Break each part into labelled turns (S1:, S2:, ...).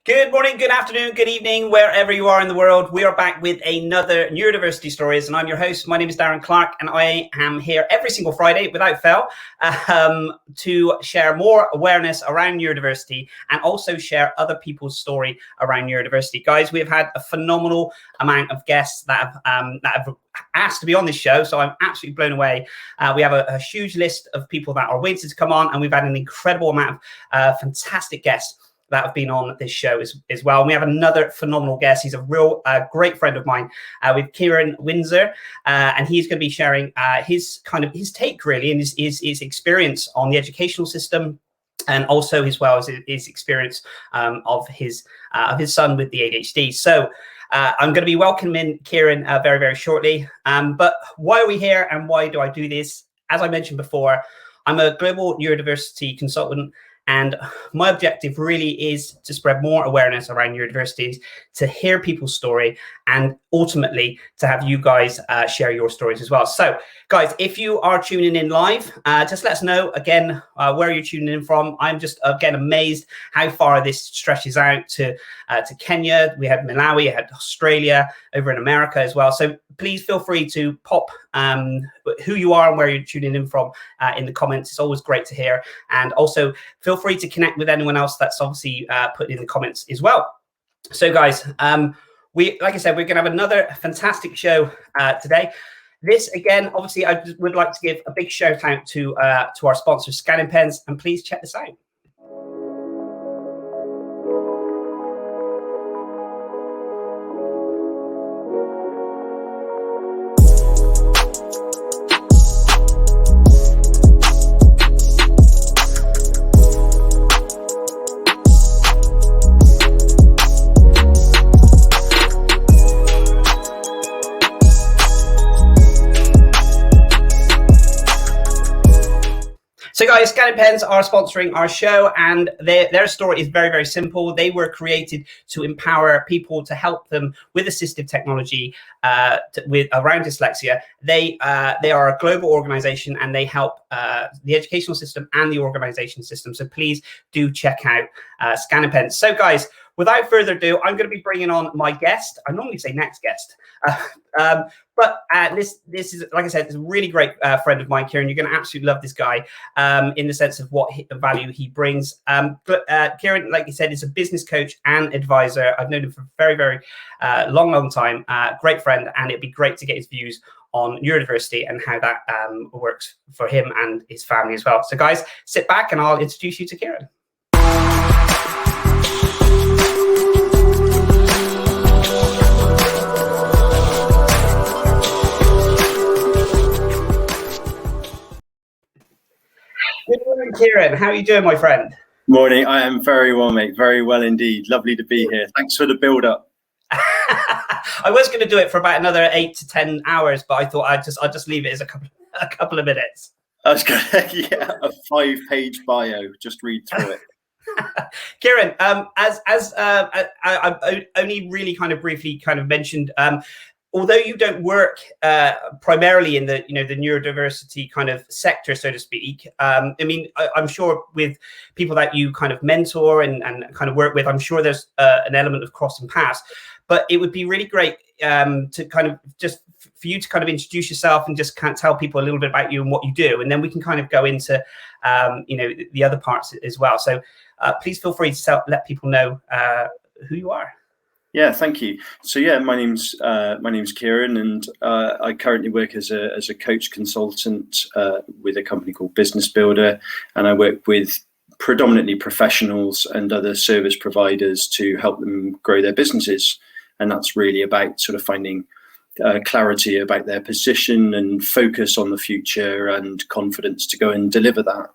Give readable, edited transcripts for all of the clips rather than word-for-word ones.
S1: Good morning, good afternoon, good evening, wherever you are in the world. We are back with another Neurodiversity Stories, and I'm your host. My name is Darren Clark, and I am here every single Friday, without fail, to share more awareness around neurodiversity and also share other people's story around neurodiversity. Guys, we've had a phenomenal amount of guests that have asked to be on this show, so I'm absolutely blown away. We have a huge list of people that are waiting to come on, and we've had an incredible amount of fantastic guests that have been on this show as well. And we have another phenomenal guest. He's a real great friend of mine with Kieren, Windsor, and he's going to be sharing his take really and his experience on the educational system, and also as well as his experience of his son with the ADHD. So I'm going to be welcoming Kieren very, very shortly. But why are we here and why do I do this? As I mentioned before, I'm a global neurodiversity consultant, and my objective really is to spread more awareness around neurodiversity, to hear people's story, and ultimately to have you guys share your stories as well. So, guys, if you are tuning in live, just let us know again where you're tuning in from. I'm just again amazed how far this stretches out to Kenya. We had Malawi, we had Australia, over in America as well. So please feel free to pop who you are and where you're tuning in from in the comments. It's always great to hear. And also feel free to connect with anyone else that's obviously put in the comments as well. So guys, like I said, we're going to have another fantastic show today. This again, obviously, I just would like to give a big shout out to our sponsor, Scanning Pens, and please check this out. So guys, Scanning Pens are sponsoring our show, and their story is very, very simple. They were created to empower people, to help them with assistive technology around dyslexia. They are a global organization, and they help the educational system and the organization system. So please do check out Scanning Pens. So guys, without further ado, I'm going to be bringing on my guest. I normally say next guest. But this is, like I said, it's a really great friend of mine, Kieren. You're going to absolutely love this guy in the sense of what value he brings. But Kieren, like you said, is a business coach and advisor. I've known him for a very, very long time. Great friend, and it'd be great to get his views on neurodiversity and how that works for him and his family as well. So guys, sit back and I'll introduce you to Kieren. Good morning, Kieren. How are you doing, my friend?
S2: Morning. I am very well, mate. Very well indeed. Lovely to be here. Thanks for the build-up.
S1: I was going to do it for about another 8 to 10 hours, but I thought I'd just leave it as a couple of minutes.
S2: I was going to, a 5-page bio. Just read through it.
S1: Kieren, as I only really kind of briefly kind of mentioned, although you don't work primarily in the the neurodiversity kind of sector, so to speak, I mean, I'm sure with people that you kind of mentor and kind of work with, I'm sure there's an element of crossing paths. But it would be really great to kind of just for you to kind of introduce yourself and just kind of tell people a little bit about you and what you do, and then we can kind of go into the other parts as well. So please feel free to let people know who you are.
S2: Yeah, thank you. So yeah, my name's Kieren, and I currently work as a coach consultant with a company called Business Builder, and I work with predominantly professionals and other service providers to help them grow their businesses. And that's really about sort of finding clarity about their position and focus on the future and confidence to go and deliver that.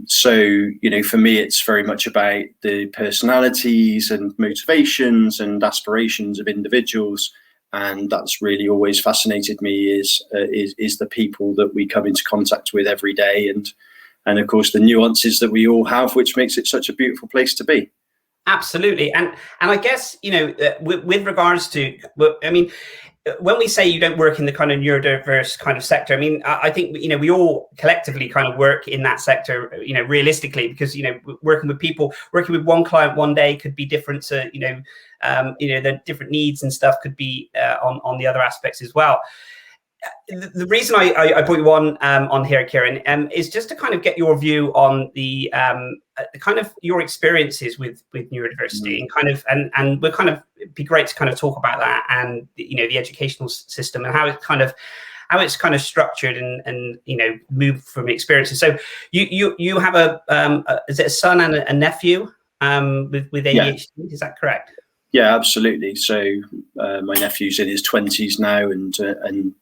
S2: So, for me, it's very much about the personalities and motivations and aspirations of individuals. And that's really always fascinated me is the people that we come into contact with every day. And of course, the nuances that we all have, which makes it such a beautiful place to be.
S1: Absolutely. And I guess, with regards to, I mean, when we say you don't work in the kind of neurodiverse kind of sector, I mean, I think, you know, we all collectively kind of work in that sector, you know, realistically, because, you know, working with people, working with one client one day could be different to, you know, the different needs and stuff could be on the other aspects as well. The reason I brought you on here, Kieren, is just to kind of get your view on the kind of your experiences with neurodiversity and kind of and we're kind of, it'd be great to kind of talk about that and, you know, the educational system and how it's kind of structured and you know, moved from experiences. So you have is it a son and a nephew with ADHD? Yeah. Is that correct?
S2: Yeah, absolutely. So my nephew's in his 20s now, and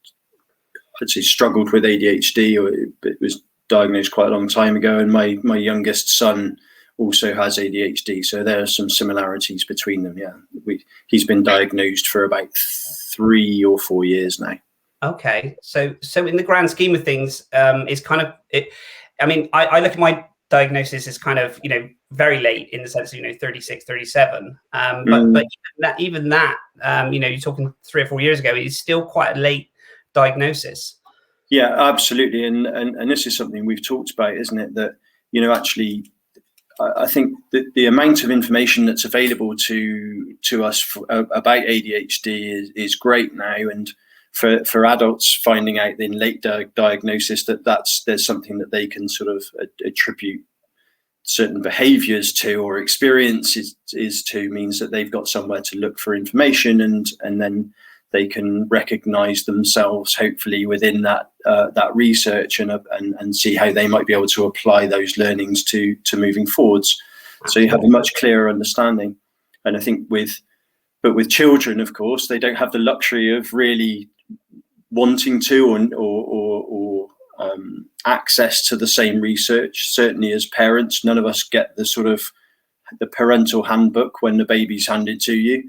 S2: I'd say struggled with ADHD, or it was diagnosed quite a long time ago. And my youngest son also has ADHD, so there are some similarities between them. Yeah, he's been diagnosed for about 3 or 4 years now.
S1: Okay, so in the grand scheme of things, it's kind of it. I mean, I look at my diagnosis as kind of, you know, very late in the sense of, you know, 36, 37. But even that, you know, you're talking 3 or 4 years ago, it's still quite a late diagnosis.
S2: Yeah, absolutely. And this is something we've talked about, isn't it? That, you know, actually, I think that the amount of information that's available to us about ADHD is great now. And for adults finding out in late diagnosis there's something that they can sort of attribute certain behaviors to or experiences to, means that they've got somewhere to look for information, and then they can recognize themselves hopefully within that research and see how they might be able to apply those learnings to moving forwards. So you have a much clearer understanding. And I think with children, of course, they don't have the luxury of really wanting to or access to the same research. Certainly as parents, none of us get the sort of the parental handbook when the baby's handed to you.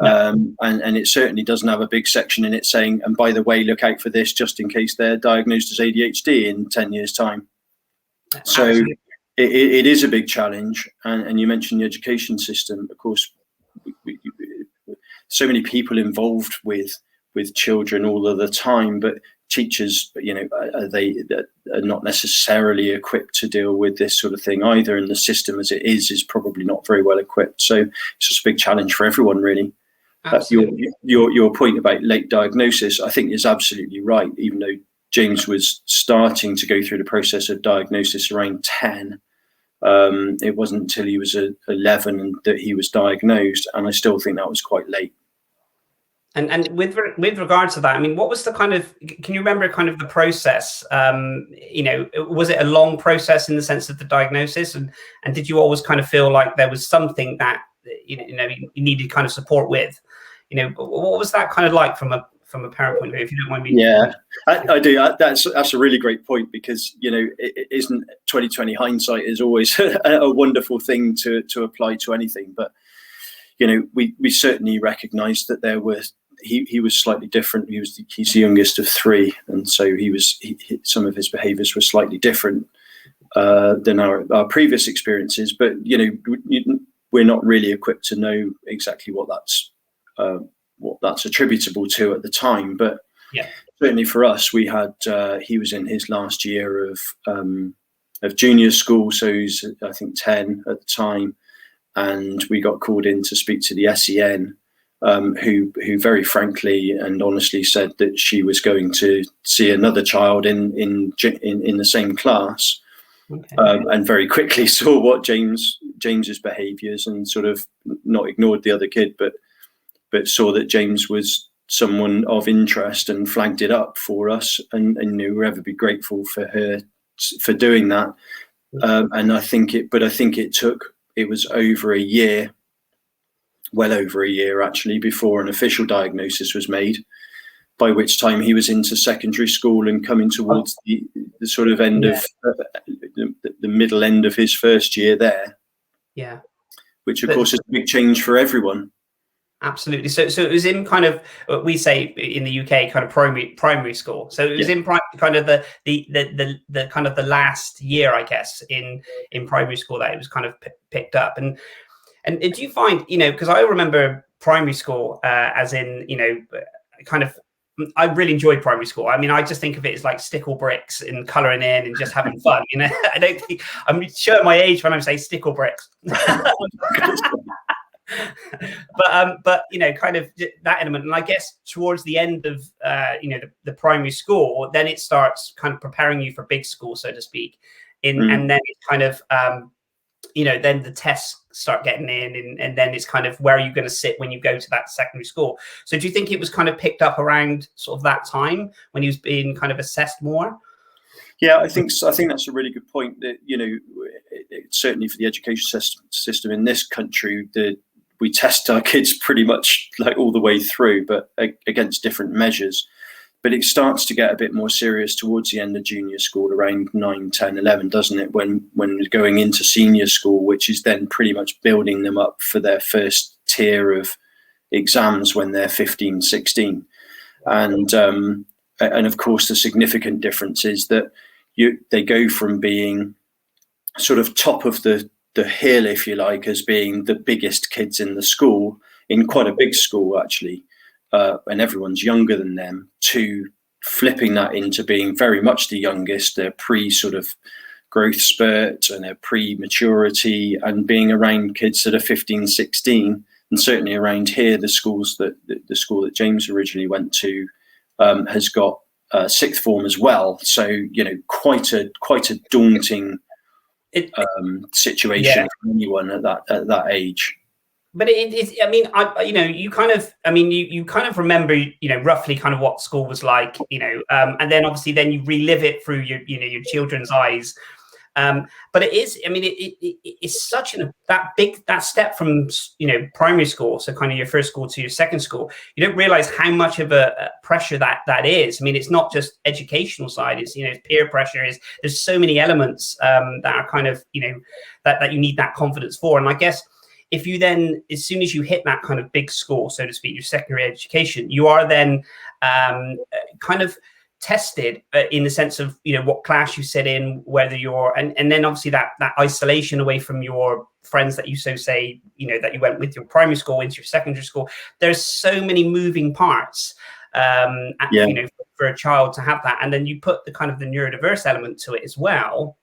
S2: No. And it certainly doesn't have a big section in it saying, and by the way, look out for this just in case they're diagnosed as ADHD in 10 years time. So it is a big challenge. And you mentioned the education system. Of course, so many people involved with children all of the time, but teachers, you know, are not necessarily equipped to deal with this sort of thing either. And the system as it is probably not very well equipped. So it's just a big challenge for everyone, really. Your point about late diagnosis, I think, is absolutely right. Even though James was starting to go through the process of diagnosis around 10, it wasn't until he was 11 that he was diagnosed, and I still think that was quite late.
S1: And with regards to that, I mean, what was the kind of, can you remember kind of the process? You know, was it a long process in the sense of the diagnosis, and did you always kind of feel like there was something that you needed kind of support with? You know, what was that kind of like from a parent point of view, if you don't mind me?
S2: Yeah, I do. That's a really great point, because, you know, it isn't 20/20 hindsight is always a wonderful thing to apply to anything. But, you know, we certainly recognised that there were, he was slightly different. He's the youngest of 3, and so some of his behaviours were slightly different than our previous experiences. But, you know, we're not really equipped to know exactly what that's attributable to at the time. But yeah, certainly for us, we had he was in his last year of junior school, so he's I think 10 at the time, and we got called in to speak to the SEN, who very frankly and honestly said that she was going to see another child in the same class. Okay. And very quickly saw what James's behaviours, and sort of not ignored the other kid, but saw that James was someone of interest and flagged it up for us, and knew we'll ever be grateful for her for doing that. And I think it was over a year, well over a year actually, before an official diagnosis was made, by which time he was into secondary school and coming towards the sort of end of the middle end of his first year there. Yeah. Which of course is a big change for everyone.
S1: Absolutely. So it was in kind of, we say in the UK, kind of primary school. So it was in kind of the kind of the last year, I guess, in primary school that it was kind of picked up. And do you find, you know, because I remember primary school as in, you know, kind of I really enjoyed primary school. I mean, I just think of it as like stickle bricks and colouring in and just having fun. You know, I don't think I'm showing my age when I say stickle bricks. But you know, kind of that element. And I guess towards the end of you know, the primary school, then it starts kind of preparing you for big school, so to speak. And then it's kind of you know, then the tests start getting in, and then it's kind of where are you going to sit when you go to that secondary school. So do you think it was kind of picked up around sort of that time when he was being kind of assessed more?
S2: Yeah, I think so. I think that's a really good point. That, you know, certainly for the education system in this country, we test our kids pretty much like all the way through, but against different measures. But it starts to get a bit more serious towards the end of junior school, around 9, 10, 11, doesn't it? When going into senior school, which is then pretty much building them up for their first tier of exams when they're 15, 16. And of course, the significant difference is that they go from being sort of top of the hill, if you like, as being the biggest kids in the school, in quite a big school, actually, and everyone's younger than them, to flipping that into being very much the youngest, their pre sort of growth spurt and their pre-maturity, and being around kids that are 15, 16, and certainly around here, the school that James originally went to has got sixth form as well. So, you know, quite a daunting situation for anyone at that age.
S1: But it's, I mean, you know, you kind of remember, you know, roughly kind of what school was like, you know, and then obviously then you relive it through your, you know, your children's eyes. But it is, I mean, it's such that step from, you know, primary school, so kind of your first school to your second school, you don't realize how much of a pressure that is. I mean, it's not just educational side, it's, you know, peer pressure, there's so many elements that are kind of, you know, that you need that confidence for. And I guess if you then, as soon as you hit that kind of big school, so to speak, your secondary education, you are then kind of tested in the sense of, you know, what class you sit in, whether you're, and then obviously that isolation away from your friends that you say, you know, that you went with your primary school into your secondary school. There's so many moving parts, you know, for a child to have that. And then you put the kind of the neurodiverse element to it as well.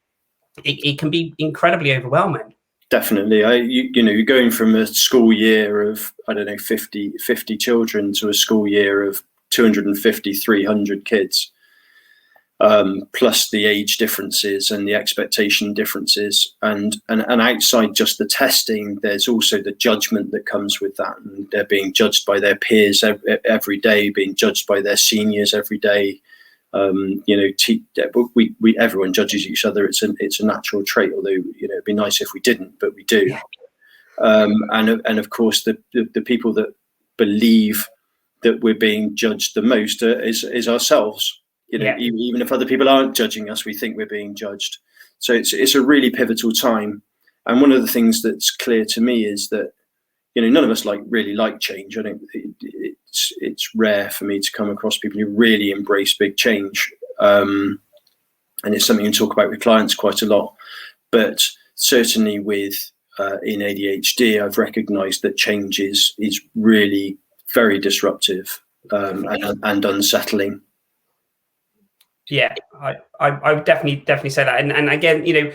S1: It can be incredibly overwhelming.
S2: Definitely. You know, you're going from a school year of, I don't know, 50 children to a school year of 250, 300 kids, plus the age differences and the expectation differences. And outside just the testing, there's also the judgment that comes with that. And they're being judged by their peers every day, being judged by their seniors every day. You know, everyone judges each other. It's a natural trait, although, you know, it'd be nice if we didn't, but we do. And of course, the people that believe that we're being judged the most is ourselves. You know, even if other people aren't judging us, we think we're being judged. So it's a really pivotal time. And one of the things that's clear to me is that, you know, none of us really like change. I think it's rare for me to come across people who really embrace big change, and it's something you talk about with clients quite a lot. But certainly with in ADHD, I've recognised that change is really very disruptive and unsettling.
S1: Yeah, I would definitely say that. And again, you know,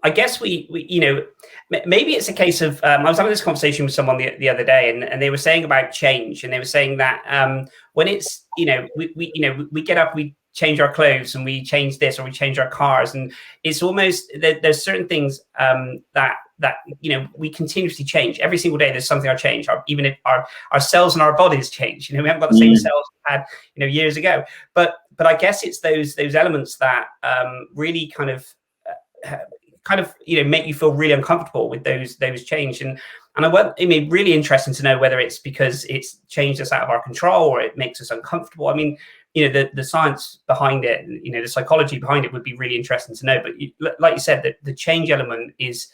S1: I guess we you know, maybe it's a case of, I was having this conversation with someone the other day, and they were saying about change, and they were saying that when it's, you know, we get up, we change our clothes, and we change this, or we change our cars, and it's almost there's certain things that you know, we continuously change every single day. There's something I change. Even if our cells and our bodies change, you know, we haven't got the same cells we had, you know, years ago. But I guess it's those elements that really kind of you know, make you feel really uncomfortable with those change. And I mean, really interesting to know whether it's because it's changed us out of our control, or it makes us uncomfortable. I mean, you know, the science behind it, you know, the psychology behind it would be really interesting to know. But like you said, the change element is,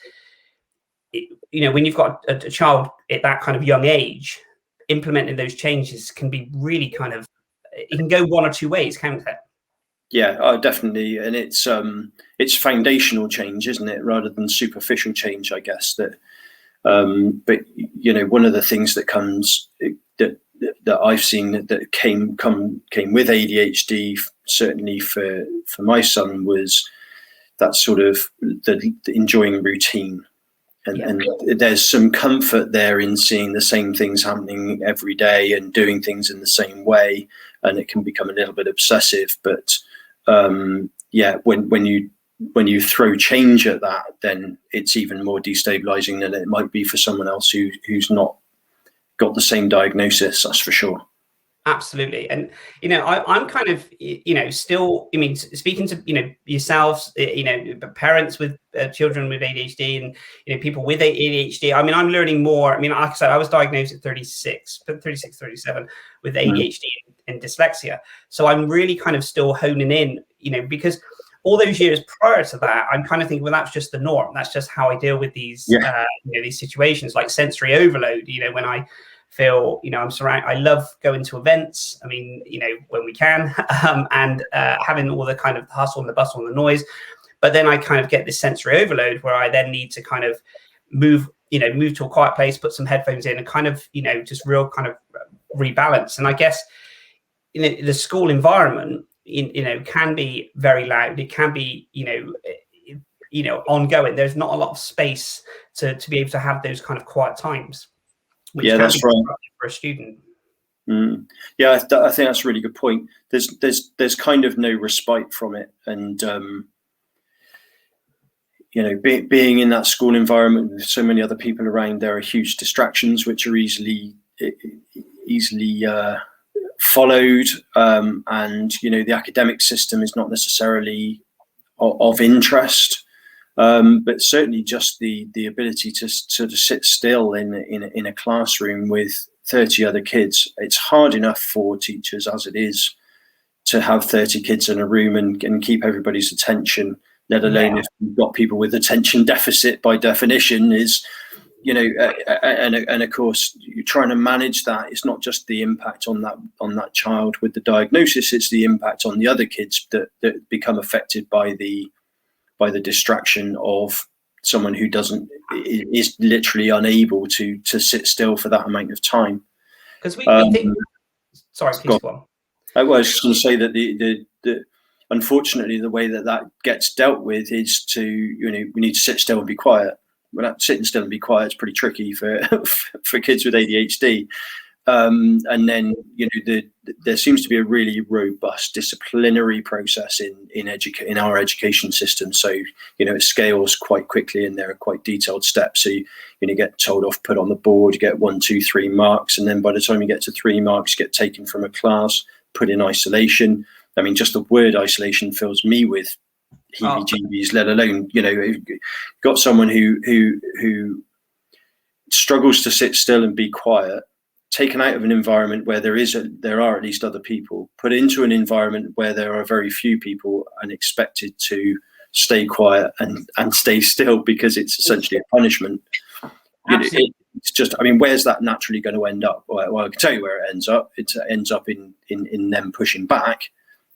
S1: you know, when you've got a child at that kind of young age, implementing those changes can be really kind of, it can go one or two ways, can't it?
S2: Yeah, definitely. And it's foundational change, isn't it, rather than superficial change, I guess. That but you know, one of the things that comes that that I've seen that came with ADHD, certainly for my son, was that sort of the enjoying routine. And there's some comfort there in seeing the same things happening every day and doing things in the same way, and it can become a little bit obsessive. But when you throw change at that, then it's even more destabilizing than it might be for someone else who's not got the same diagnosis. That's for sure.
S1: Absolutely. And, I'm kind of, still, speaking to, yourselves, parents with children with ADHD and, people with ADHD. I'm learning more. Like I said, I was diagnosed at 36, 37 with ADHD and dyslexia. So I'm really kind of still honing in, because all those years prior to that, I'm kind of thinking, well, that's just the norm. That's just how I deal with these, these situations, like sensory overload, when I feel, I'm surrounded. I love going to events. When we can, and having all the kind of hustle and the bustle and the noise. But then I kind of get this sensory overload where I then need to kind of move to a quiet place, put some headphones in, and kind of, just real kind of rebalance. And I guess, the school environment, can be very loud. It can be, ongoing. There's not a lot of space to be able to have those kind of quiet times.
S2: That's right
S1: for a student.
S2: I think that's a really good point. There's kind of no respite from it, and being in that school environment with so many other people around, there are huge distractions which are easily followed, and the academic system is not necessarily of interest. But certainly just the ability to sort of sit still in a classroom with 30 other kids. It's hard enough for teachers as it is to have 30 kids in a room and keep everybody's attention, let alone if you've got people with attention deficit by definition is, and of course you're trying to manage that. It's not just the impact on that child with the diagnosis, it's the impact on the other kids that become affected by the distraction of someone who is literally unable to sit still for that amount of time.
S1: Because we think, sorry, please go on.
S2: I was just going to say that the unfortunately the way that gets dealt with is we need to sit still and be quiet. Well, that sitting still and be quiet is pretty tricky for kids with ADHD. And then there seems to be a really robust disciplinary process in our education system. So it scales quite quickly, and there are quite detailed steps. So you get told off, put on the board, you get 1, 2, 3 marks, and then by the time you get to 3 marks, you get taken from a class, put in isolation. Just the word isolation fills me with heebie-jeebies. Let alone you've got someone who struggles to sit still and be quiet, taken out of an environment where there are at least other people, put into an environment where there are very few people, and expected to stay quiet and stay still because it's essentially a punishment. It's just, where's that naturally going to end up? Well, I can tell you where it ends up. It ends up in them pushing back,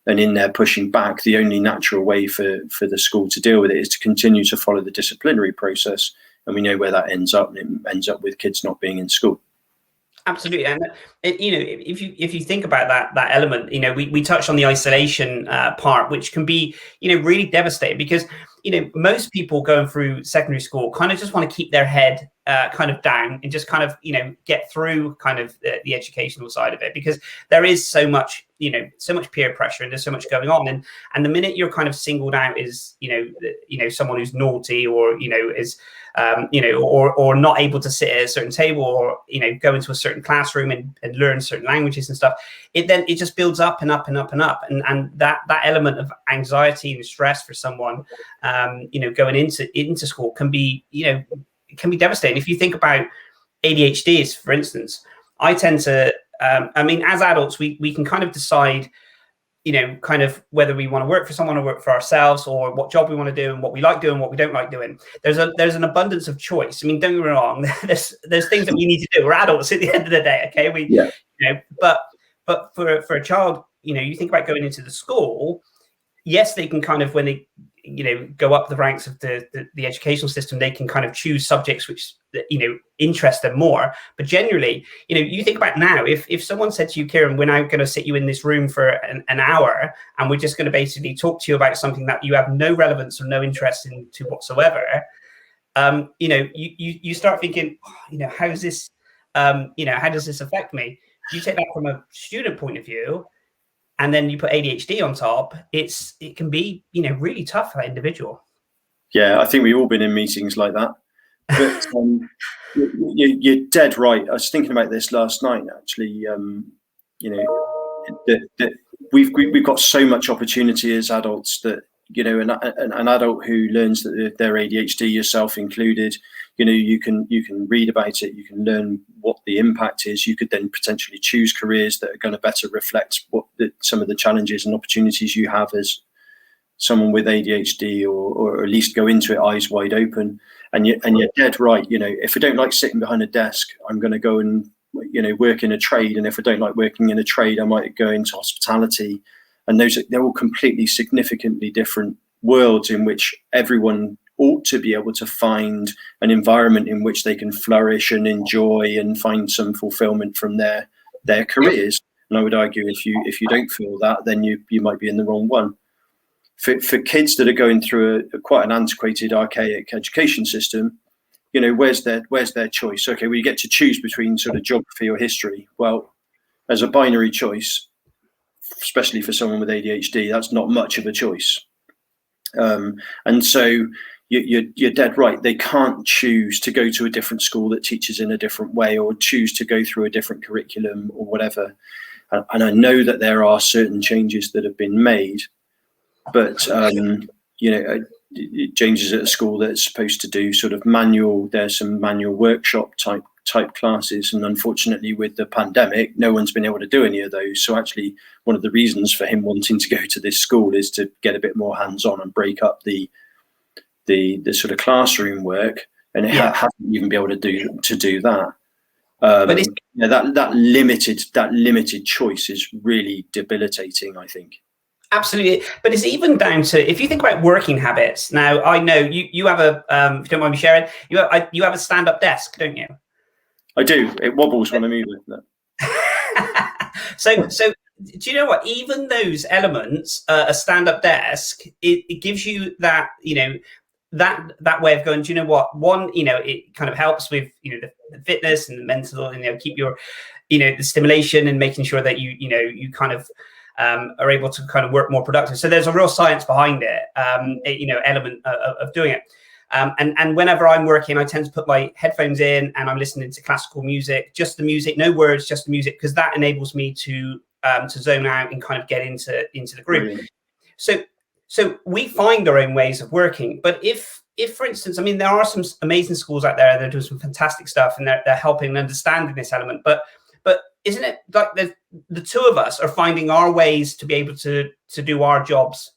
S2: and in their pushing back, the only natural way for the school to deal with it is to continue to follow the disciplinary process. And we know where that ends up, and it ends up with kids not being in school.
S1: Absolutely. And if you think about that element, we touched on the isolation part, which can be really devastating, because most people going through secondary school kind of just want to keep their head kind of down and just kind of get through kind of the educational side of it, because there is so much peer pressure and there's so much going on, and the minute you're kind of singled out as someone who's naughty or is or not able to sit at a certain table, or go into a certain classroom and learn certain languages and stuff, it just builds up and up and up and up, and that element of anxiety and stress for someone going into school can be devastating. If you think about ADHD, for instance, I tend to as adults we can kind of decide kind of whether we want to work for someone or work for ourselves, or what job we want to do and what we like doing, what we don't like doing. There's an abundance of choice. Don't get me wrong. There's things that we need to do. We're adults at the end of the day. Okay. But for a child, you think about going into the school. Yes, they can kind of, when they go up the ranks of the educational system, they can kind of choose subjects which interest them more. But generally, you think about now, if someone said to you, Kieren, we're now going to sit you in this room for an hour and we're just going to basically talk to you about something that you have no relevance or no interest into whatsoever, you start thinking, how's this, how does this affect me? You take that from a student point of view, and then you put ADHD on top, it can be, really tough for that individual.
S2: Yeah, I think we've all been in meetings like that. But you're dead right. I was thinking about this last night, actually. That we've got so much opportunity as adults that, an adult who learns that they're ADHD, yourself included, you can read about it, you can learn what the impact is. You could then potentially choose careers that are going to better reflect some of the challenges and opportunities you have as someone with ADHD, or at least go into it eyes wide open. And you're dead right. If I don't like sitting behind a desk, I'm going to go and work in a trade. And if I don't like working in a trade, I might go into hospitality. And they're all completely significantly different worlds in which everyone ought to be able to find an environment in which they can flourish and enjoy and find some fulfillment from their careers. And I would argue if you don't feel that, then you might be in the wrong one. For kids that are going through quite an antiquated, archaic education system, where's their choice? Okay, well, you get to choose between sort of geography or history. Well, as a binary choice, especially for someone with ADHD, that's not much of a choice. And so you're dead right. They can't choose to go to a different school that teaches in a different way, or choose to go through a different curriculum or whatever. And I know that there are certain changes that have been made, but James is at a school that's supposed to do sort of there's some manual workshop type classes, and unfortunately with the pandemic, no one's been able to do any of those. So actually one of the reasons for him wanting to go to this school is to get a bit more hands-on and break up the sort of classroom work, and it hasn't even been able to do that. But that limited choice is really debilitating, I think.
S1: Absolutely. But it's even down to, if you think about working habits. Now, I know you have a, if you don't mind me sharing, you have a stand-up desk, don't you?
S2: I do. It wobbles when I move it.
S1: So do you know what? Even those elements, a stand-up desk, it gives you that, that way of going, do you know what? One, it kind of helps with, the fitness and the mental, keep your, the stimulation and making sure that you kind of, are able to kind of work more productive. So there's a real science behind it, element of doing it. And whenever I'm working, I tend to put my headphones in and I'm listening to classical music, just the music, no words, just the music, because that enables me to zone out and kind of get into the groove. Brilliant. So we find our own ways of working. But if for instance, there are some amazing schools out there that are doing some fantastic stuff and they're helping understanding this element, but isn't it like the two of us are finding our ways to be able to do our jobs,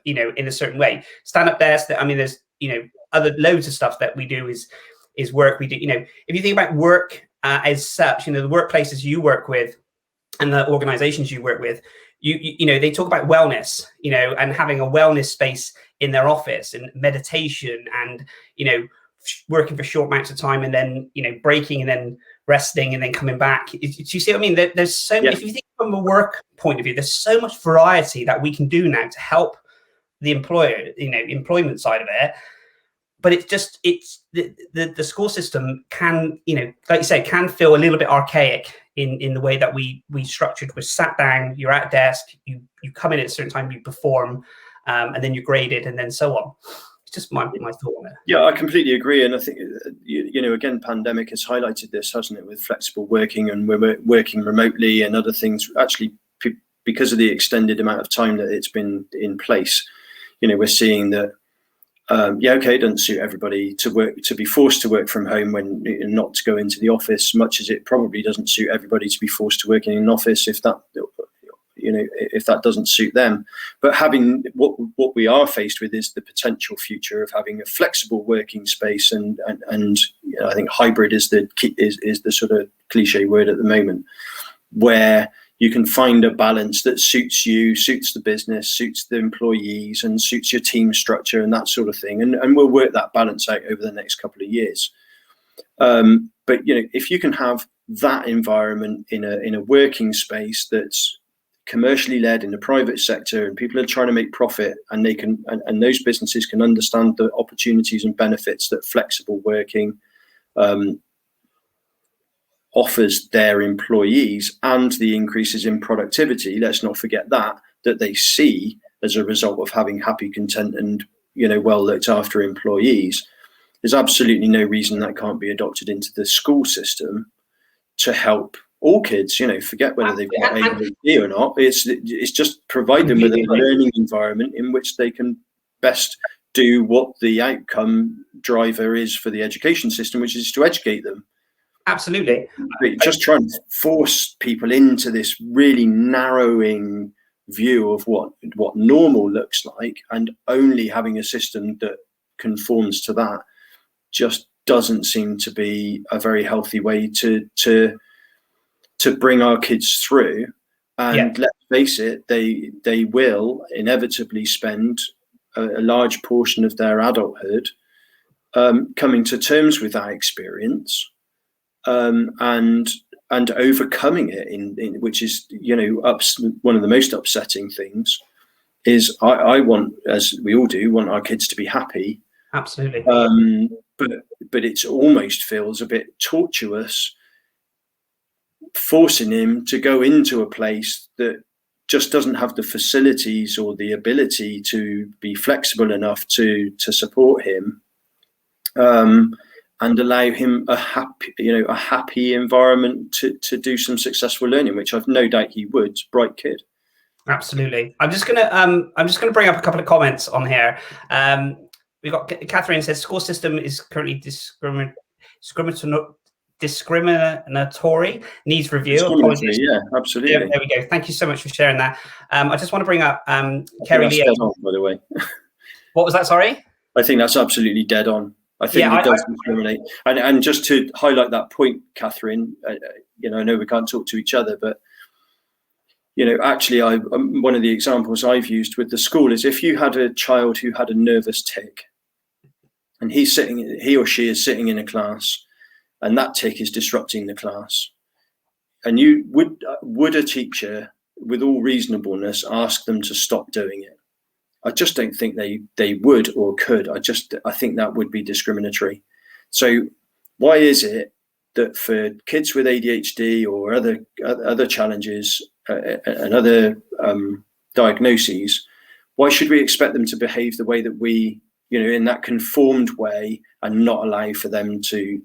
S1: in a certain way? Stand-up desk, there's, other loads of stuff that we do is work. We do, if you think about work as such, the workplaces you work with and the organizations you work with, they talk about wellness, and having a wellness space in their office, and meditation, and, working for short amounts of time, and then, breaking, and then resting, and then coming back. Do you see what I mean? There's so many, if you think from a work point of view, there's so much variety that we can do now to help the employer, employment side of it. But it's the school system can, like you say, can feel a little bit archaic in the way that we structured. We're sat down, you're at a desk, you come in at a certain time, you perform, and then you're graded, and then so on. Just my thought on it. Yeah,
S2: I completely agree. And I think, again, pandemic has highlighted this, hasn't it, with flexible working, and we're working remotely and other things. Actually, because of the extended amount of time that it's been in place, we're seeing that, it doesn't suit everybody to be forced to work from home when not to go into the office, much as it probably doesn't suit everybody to be forced to work in an office if that doesn't suit them. But having what we are faced with is the potential future of having a flexible working space, and I think hybrid is the sort of cliche word at the moment, where you can find a balance that suits you, suits the business, suits the employees, and suits your team structure and that sort of thing. And we'll work that balance out over the next couple of years. But if you can have that environment in a working space that's commercially led in the private sector, and people are trying to make profit, and they can, and those businesses can understand the opportunities and benefits that flexible working offers their employees, and the increases in productivity, let's not forget that they see as a result of having happy, content, and well looked after employees. There's absolutely no reason that can't be adopted into the school system to help all kids. Forget whether they've got ADHD or not. It's just provide them with a learning environment in which they can best do what the outcome driver is for the education system, which is to educate them.
S1: Absolutely.
S2: But just trying to force people into this really narrowing view of what normal looks like, and only having a system that conforms to that, just doesn't seem to be a very healthy way to bring our kids through. And let's face it, they will inevitably spend a large portion of their adulthood coming to terms with that experience. And overcoming it, in which is one of the most upsetting things is I want, as we all do, want our kids to be happy.
S1: Absolutely.
S2: But it almost feels a bit tortuous forcing him to go into a place that just doesn't have the facilities or the ability to be flexible enough to support him. And allow him a happy environment to do some successful learning, which I've no doubt he would. Bright kid.
S1: Absolutely. I'm just gonna bring up a couple of comments on here. We've got Catherine says school system is currently discriminatory, needs review. Apologies.
S2: Yeah, absolutely.
S1: There we go. Thank you so much for sharing that. I just want to bring up Kerry Leo.
S2: Dead on, by the way.
S1: What was that? Sorry.
S2: I think that's absolutely dead on. I think it does discriminate. And just to highlight that point, Catherine, I know we can't talk to each other, but actually, one of the examples I've used with the school is if you had a child who had a nervous tic, and he or she is sitting in a class, and that tic is disrupting the class, and you would a teacher, with all reasonableness, ask them to stop doing it? I just don't think they would or could. I think that would be discriminatory. So why is it that for kids with ADHD or other challenges and other diagnoses, why should we expect them to behave the way that we, in that conformed way, and not allow for them to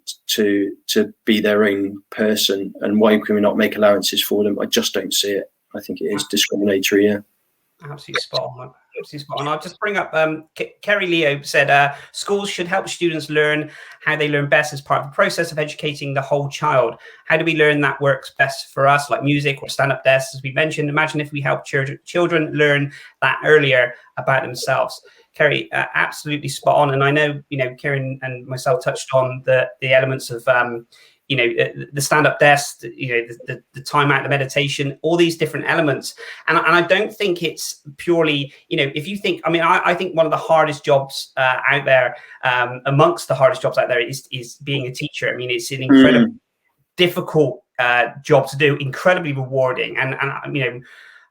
S2: be their own person? And why can we not make allowances for them? I just don't see it. I think it is discriminatory. Yeah.
S1: Absolutely spot on. I'll just bring up Kerry Leo said schools should help students learn how they learn best as part of the process of educating the whole child. How do we learn that works best for us, like music or stand-up desks, as we mentioned? Imagine if we help children learn that earlier about themselves. Kerry, absolutely spot on. And I know, Kieren and myself touched on the elements of the stand-up desk, the time out, the meditation, all these different elements. And I don't think it's purely, if you think, I think one of the hardest jobs out there, amongst the hardest jobs out there is being a teacher. It's an incredibly difficult job to do, incredibly rewarding. And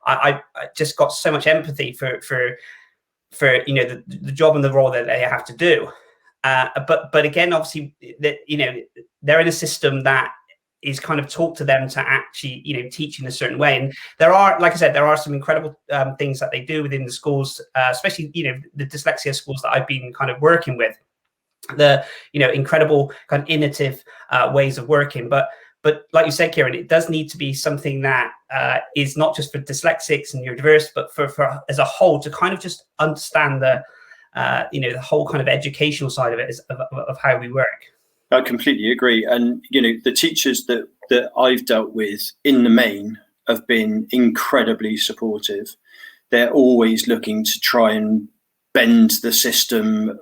S1: I just got so much empathy for the job and the role that they have to do. But again, obviously, they're in a system that is kind of taught to them to actually, teach in a certain way. And there are, like I said, there are some incredible things that they do within the schools, especially, the dyslexia schools that I've been kind of working with, the, incredible kind of innovative ways of working. But like you said, Kieren, it does need to be something that is not just for dyslexics and neurodiverse, but for as a whole, to kind of just understand the whole kind of educational side of it of how we work.
S2: I completely agree. And, the teachers that I've dealt with in the main have been incredibly supportive. They're always looking to try and bend the system,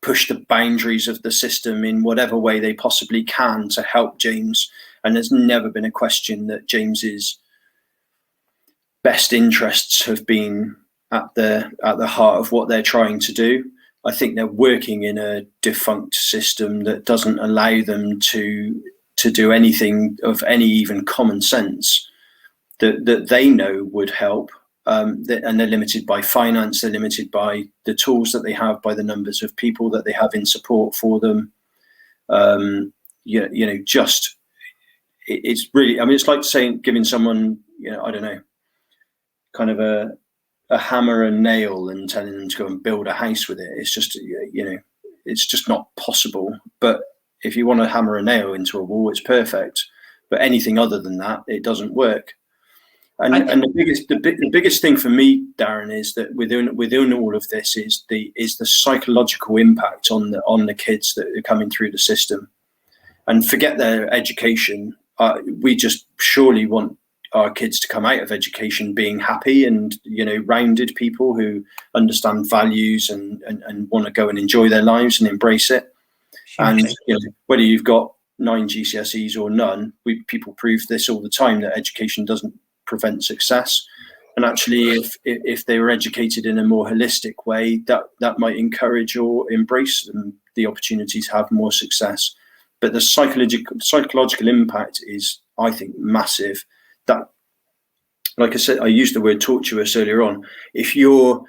S2: push the boundaries of the system in whatever way they possibly can to help James. And there's never been a question that James is best interests have been at the heart of what they're trying to do. I think they're working in a defunct system that doesn't allow them to do anything of any even common sense that they know would help. And they're limited by finance, they're limited by the tools that they have, by the numbers of people that they have in support for them. It's really, I mean, it's like giving someone, I don't know, kind of a hammer and nail and telling them to go and build a house with it. It's just, it's just not possible. But if you want to hammer a nail into a wall, it's perfect. But anything other than that, it doesn't work. And the biggest thing for me, Darren, is that within all of this is the psychological impact on the kids that are coming through the system. And forget their education. We just surely want our kids to come out of education being happy and rounded people who understand values and want to go and enjoy their lives and embrace it. And whether you've got 9 GCSEs or none, people prove this all the time, that education doesn't prevent success. And actually, if they were educated in a more holistic way, that might encourage or embrace them the opportunity to have more success. But the psychological impact is, I think, massive. That, like I said, I used the word tortuous earlier on. If you're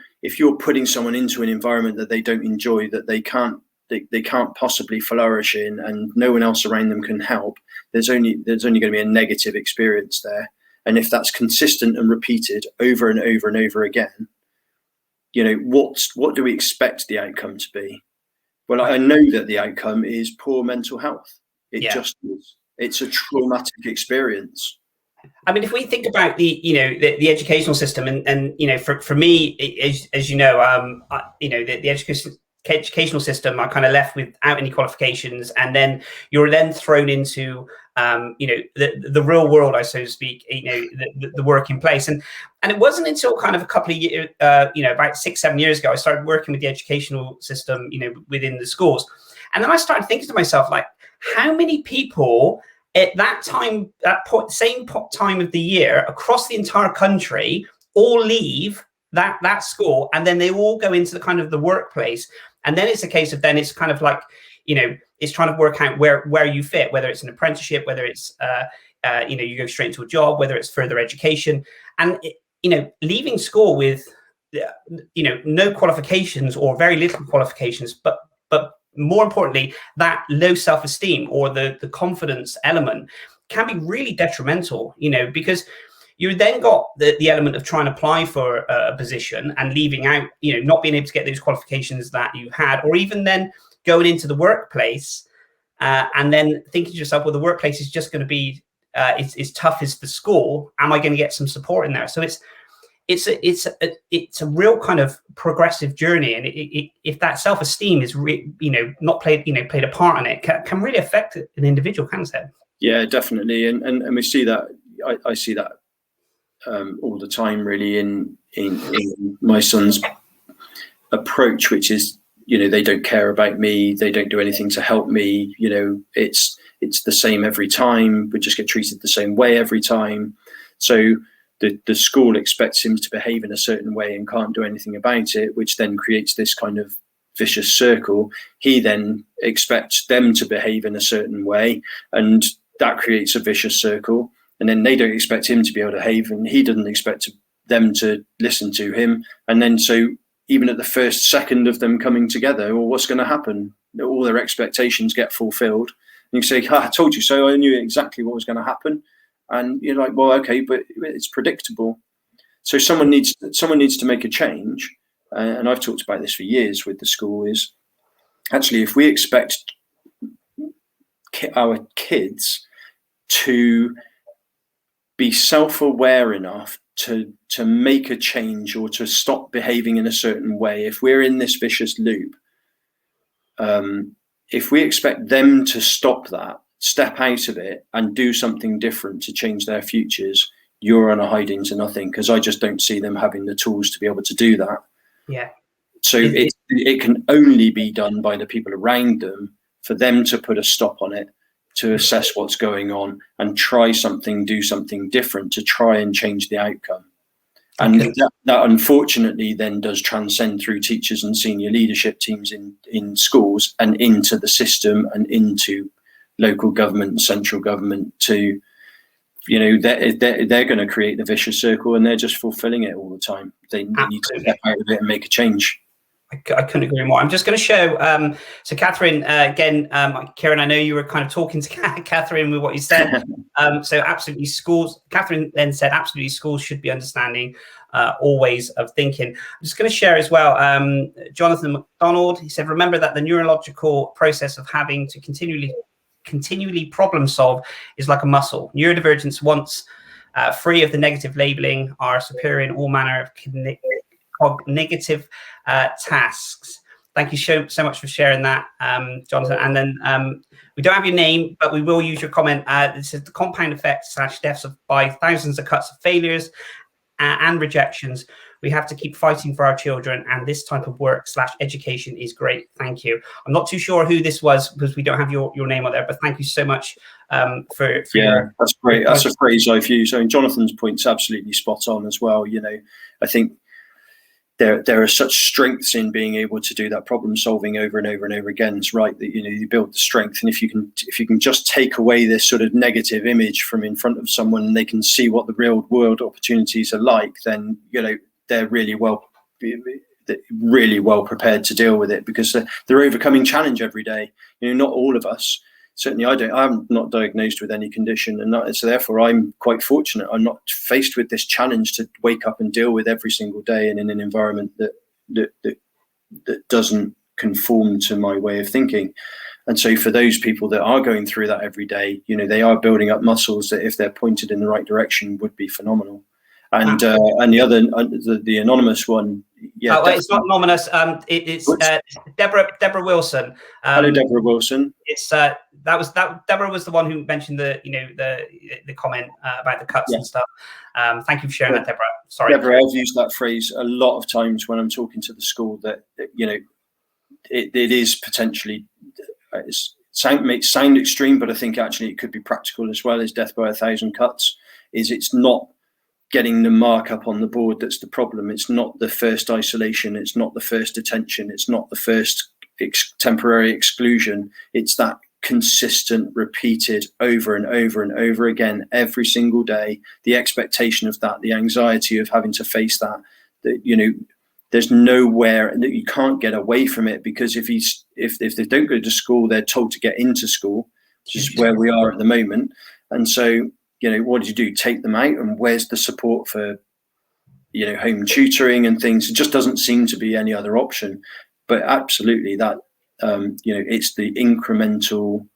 S2: putting someone into an environment that they don't enjoy, that they can't possibly flourish in, and no one else around them can help, there's only going to be a negative experience there. And if that's consistent and repeated over and over and over again, what do we expect the outcome to be? Well, I know that the outcome is poor mental health. It just is. It's a traumatic experience.
S1: I mean, if we think about the educational system, and for me, as you know, the educational system, I kind of left without any qualifications, and then you're then thrown into the real world, I so to speak, the working place. And it wasn't until kind of a couple of years, about 6-7 years ago, I started working with the educational system, within the schools. And then I started thinking to myself, like, how many people at that time, same time of the year, across the entire country, all leave that school, and then they all go into the kind of the workplace. And then it's a case of, then it's kind of like, it's trying to work out where you fit, whether it's an apprenticeship, whether it's, you go straight into a job, whether it's further education. And, leaving school with, no qualifications or very little qualifications, but more importantly, that low self-esteem or the confidence element can be really detrimental, because you then got the element of trying to apply for a position and leaving out, not being able to get those qualifications that you had, or even then going into the workplace and then thinking to yourself, well, the workplace is just going to be as tough as the school. Am I going to get some support in there? So it's a real kind of progressive journey, and if that self-esteem is not played a part in it, can really affect an individual, can't it? Yeah,
S2: definitely, and we see that. I see that all the time, really, in my son's approach, which is, they don't care about me, they don't do anything to help me. It's the same every time. We just get treated the same way every time. So the school expects him to behave in a certain way and can't do anything about it, which then creates this kind of vicious circle. He then expects them to behave in a certain way, and that creates a vicious circle. And then they don't expect him to be able to behave, and he doesn't expect them to listen to him. And then so even at the first second of them coming together, well, what's going to happen? All their expectations get fulfilled. And you say, I told you so. I knew exactly what was going to happen. And you're like, well, okay, but it's predictable. So someone needs to make a change. And I've talked about this for years with the school, is actually, if we expect our kids to be self-aware enough to make a change or to stop behaving in a certain way, if we're in this vicious loop, if we expect them to stop that, step out of it and do something different to change their futures, you're on a hiding to nothing, because I just don't see them having the tools to be able to do that.
S1: Yeah.
S2: So it can only be done by the people around them, for them to put a stop on it, to assess what's going on and try something, do something different to try and change the outcome. And that unfortunately then does transcend through teachers and senior leadership teams in schools and into the system and into local government and central government to, they're going to create the vicious circle, and they're just fulfilling it all the time. They need to step out of it and make a change.
S1: I couldn't agree more. I'm just going to show. So, Catherine, again, Kieren, I know you were kind of talking to Catherine with what you said. So, absolutely, schools. Catherine then said, absolutely, schools should be understanding all ways of thinking. I'm just going to share as well. Jonathan McDonald, he said, remember that the neurological process of having to continually problem solve is like a muscle. Neurodivergence, once free of the negative labeling, are superior in all manner of cognitive tasks. Thank you so much for sharing that, Jonathan. And then we don't have your name, but we will use your comment. This is the compound effect / deaths by thousands of cuts of failures and rejections. We have to keep fighting for our children, and this type of work / education is great. Thank you. I'm not too sure who this was because we don't have your name on there, but thank you so much for
S2: that's great. That's a phrase I've used. I mean, Jonathan's point's absolutely spot on as well. I think there are such strengths in being able to do that problem solving over and over and over again. It's right that you build the strength, and if you can just take away this sort of negative image from in front of someone and they can see what the real world opportunities are like, then they're really well prepared to deal with it, because they're overcoming challenge every day. Not all of us. Certainly I'm not diagnosed with any condition, and so therefore I'm quite fortunate. I'm not faced with this challenge to wake up and deal with every single day and in an environment that doesn't conform to my way of thinking. And so for those people that are going through that every day, they are building up muscles that, if they're pointed in the right direction, would be phenomenal. And the other, the anonymous one,
S1: it's not anonymous. It's Deborah Wilson.
S2: Hello, Deborah Wilson.
S1: It's Deborah was the one who mentioned the comment about the cuts and stuff. Thank you for sharing that, Deborah. Sorry,
S2: Deborah. I've used that phrase a lot of times when I'm talking to the school. That it is potentially makes sound extreme, but I think actually it could be practical as well. As death by 1,000 cuts it's not getting the mark up on the board that's the problem. It's not the first isolation. It's not the first detention. It's not the first temporary exclusion. It's that consistent, repeated over and over and over again every single day. The expectation of that, the anxiety of having to face that. There's nowhere that you can't get away from it, because if they don't go to school, they're told to get into school, which is where we are at the moment. And so, what do you do? Take them out, and where's the support for, home tutoring and things? It just doesn't seem to be any other option. But absolutely, that it's the incremental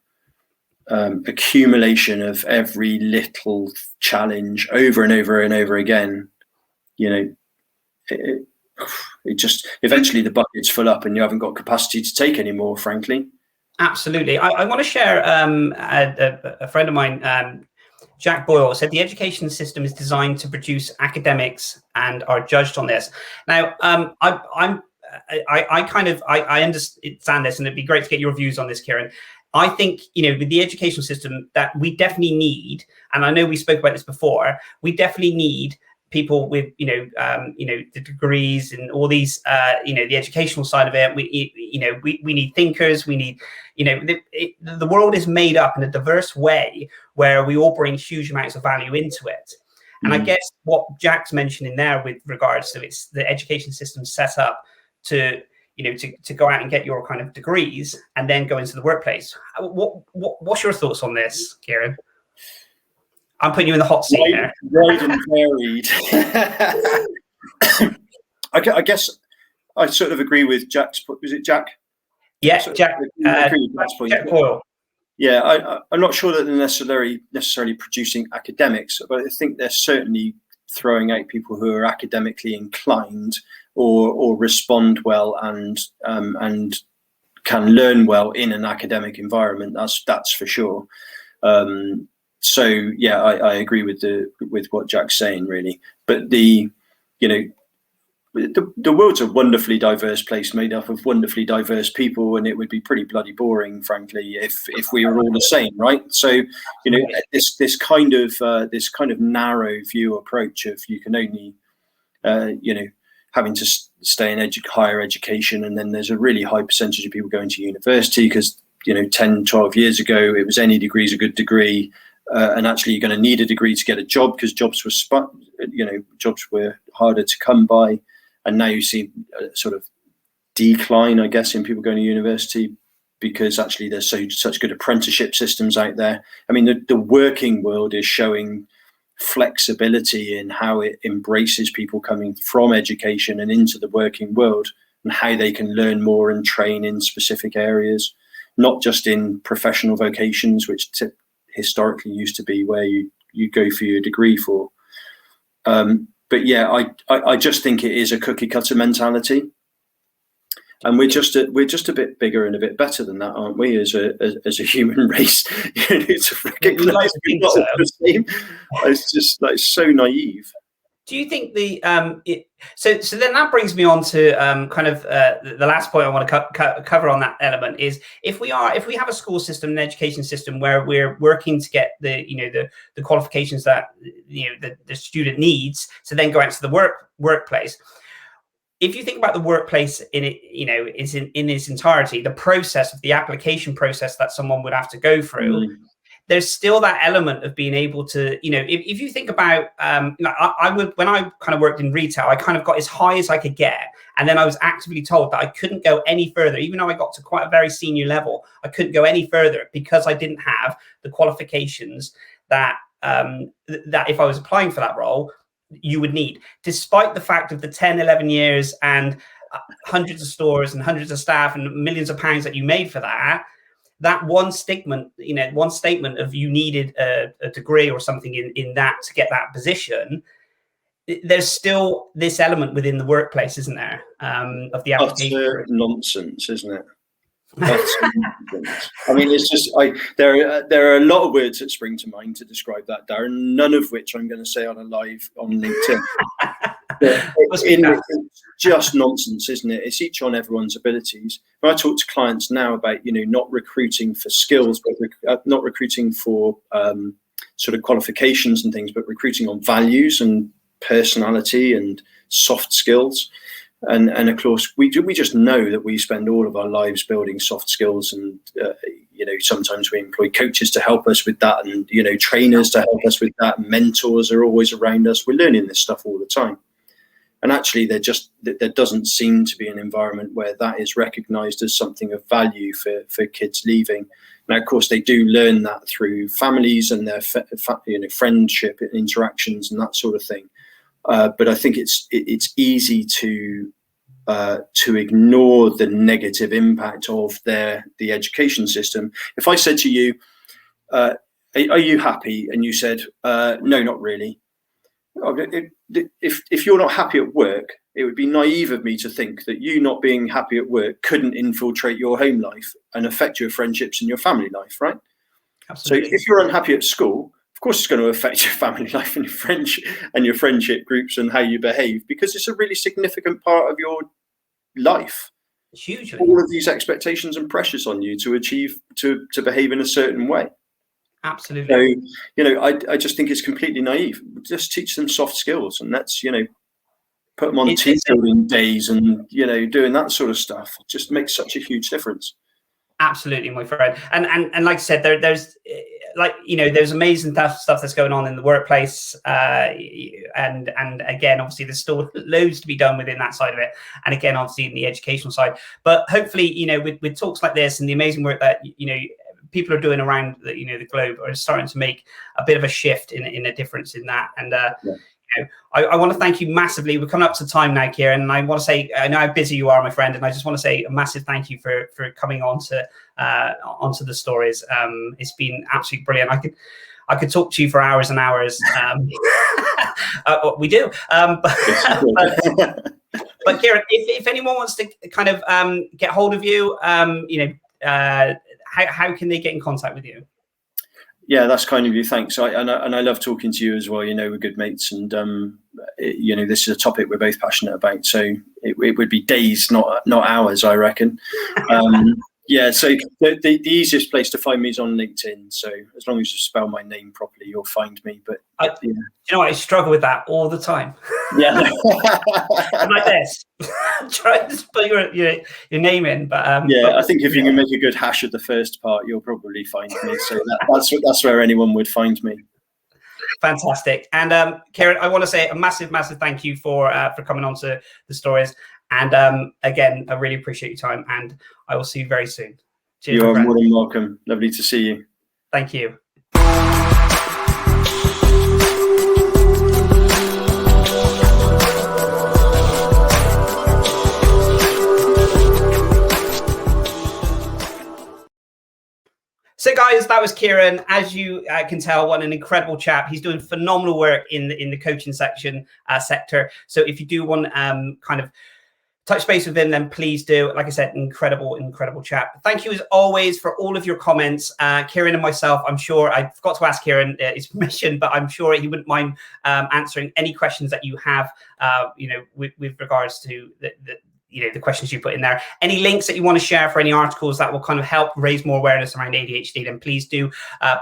S2: accumulation of every little challenge over and over and over again. It just eventually the bucket's full up, and you haven't got capacity to take any more. Frankly,
S1: absolutely. I want to share a friend of mine. Jack Boyle said the education system is designed to produce academics and are judged on this. Now, I understand this, and it'd be great to get your views on this, Kieren. I think, with the educational system that we definitely need, and I know we spoke about this before, we definitely need people with, the degrees and all these, the educational side of it. We need thinkers. We need, the world is made up in a diverse way where we all bring huge amounts of value into it. And I guess what Jack's mentioning there with regards to it's the education system set up to, to go out and get your kind of degrees and then go into the workplace. What's your thoughts on this, Kieren? I'm putting you in the hot seat there.
S2: Right and varied. I guess I sort of agree with Jack's. Was it Jack?
S1: Yeah, Jack. Jack Boyle.
S2: Yeah, I'm not sure that they're necessarily producing academics, but I think they're certainly throwing out people who are academically inclined or respond well and can learn well in an academic environment. That's for sure. So yeah, I agree with what Jack's saying, really. But the world's a wonderfully diverse place, made up of wonderfully diverse people, and it would be pretty bloody boring, frankly, if we were all the same, right? So this kind of narrow view approach of you can only having to stay in higher education. And then there's a really high percentage of people going to university because, 10, 12 years ago, it was any degree is a good degree. And actually you're going to need a degree to get a job because jobs were harder to come by. And now you see a sort of decline, I guess, in people going to university because actually there's such good apprenticeship systems out there. I mean, the working world is showing flexibility in how it embraces people coming from education and into the working world and how they can learn more and train in specific areas, not just in professional vocations, which historically used to be where you go for your degree for. But yeah, I just think it is a cookie cutter mentality. And we're just a bit bigger and a bit better than that, aren't we? As a human race, to recognize we're not all the same. It's just like so naive.
S1: Do you think so then that brings me on to the last point I want to cover on that element is if we have a school system, an education system where we're working to get the qualifications that the student needs to then go out to the workplace. If you think about the workplace in its entirety, the process of the application process that someone would have to go through, there's still that element of being able to, if you think about, I would, when I kind of worked in retail, I kind of got as high as I could get. And then I was actively told that I couldn't go any further, even though I got to quite a very senior level, I couldn't go any further because I didn't have the qualifications that if I was applying for that role, you would need, despite the fact of the 10, 11 years and hundreds of stores and hundreds of staff and millions of pounds that you made for that one statement of you needed a degree or something in that to get that position. There's still this element within the workplace, isn't there? Of the application.
S2: Utter nonsense, isn't it? I mean, it's just there are a lot of words that spring to mind to describe that, Darren, none of which I'm going to say on LinkedIn. It's just nonsense, isn't it? It's each on everyone's abilities. When I talk to clients now about not recruiting for skills, but not recruiting for sort of qualifications and things, but recruiting on values and personality and soft skills. And of course, we just know that we spend all of our lives building soft skills, and sometimes we employ coaches to help us with that, and trainers to help us with that. Mentors are always around us. We're learning this stuff all the time, and actually, there doesn't seem to be an environment where that is recognised as something of value for kids leaving. Now, of course, they do learn that through families and their friendship interactions and that sort of thing. But I think it's easy to ignore the negative impact of the education system. If I said to you, "Are you happy?" and you said, "No, not really." If you're not happy at work, it would be naive of me to think that you not being happy at work couldn't infiltrate your home life and affect your friendships and your family life, right? Absolutely. So if you're unhappy at school, of course, it's going to affect your family life and your friendship groups and how you behave, because it's a really significant part of your life.
S1: Hugely.
S2: All of these expectations and pressures on you to achieve, to behave in a certain way.
S1: Absolutely.
S2: So, I just think it's completely naive. Just teach them soft skills, and that's, put them on team building days and, doing that sort of stuff. It just makes such a huge difference.
S1: Absolutely, my friend. And like I said, there's amazing stuff that's going on in the workplace. And again, obviously there's still loads to be done within that side of it. And again, obviously in the educational side, but hopefully, with talks like this and the amazing work that, people are doing around the globe are starting to make a bit of a shift in a difference in that. And, I want to thank you massively. We're coming up to time now, Kieren, and I want to say, I know how busy you are, my friend, and I just want to say a massive thank you for coming onto the stories. It's been absolutely brilliant. I could talk to you for hours and hours. We do. But Kieren, if anyone wants to kind of get hold of you, how can they get in contact with you?
S2: Yeah, that's kind of you. Thanks. And I love talking to you as well. We're good mates, and this is a topic we're both passionate about. So it would be days, not hours, I reckon. Yeah, so the easiest place to find me is on LinkedIn. So as long as you spell my name properly, you'll find me. But yeah.
S1: You know what? I struggle with that all the time.
S2: Yeah.
S1: I'm like this. Try to put your name in, but
S2: I think if you can make a good hash of the first part, you'll probably find me. So that's where anyone would find me.
S1: Fantastic. And Kieren, I want to say a massive thank you for coming on to the stories. And again, I really appreciate your time, and I will see you very soon. Cheers.
S2: You're more than welcome. Lovely to see you.
S1: Thank you. So guys, that was Kieren. As you can tell, what an incredible chap. He's doing phenomenal work in the coaching sector. So if you do want kind of touch base with him, then please do. Like I said, incredible chap. Thank you as always for all of your comments. Kieren and myself, I'm sure, I forgot to ask Kieren his permission, but I'm sure he wouldn't mind answering any questions that you have, with regards to the questions you put in there. Any links that you want to share for any articles that will kind of help raise more awareness around ADHD, then please do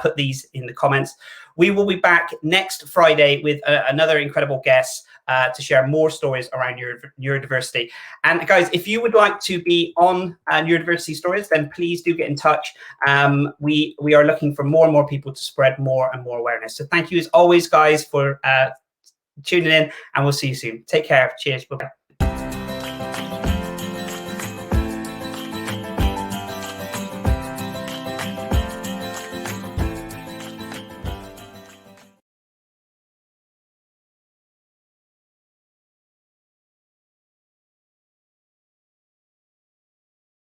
S1: put these in the comments. We will be back next Friday with another incredible guest to share more stories around neurodiversity. And guys, if you would like to be on Neurodiversity Stories, then please do get in touch. We are looking for more and more people to spread more and more awareness. So thank you as always, guys, for tuning in, and we'll see you soon. Take care. Cheers. Bye-bye.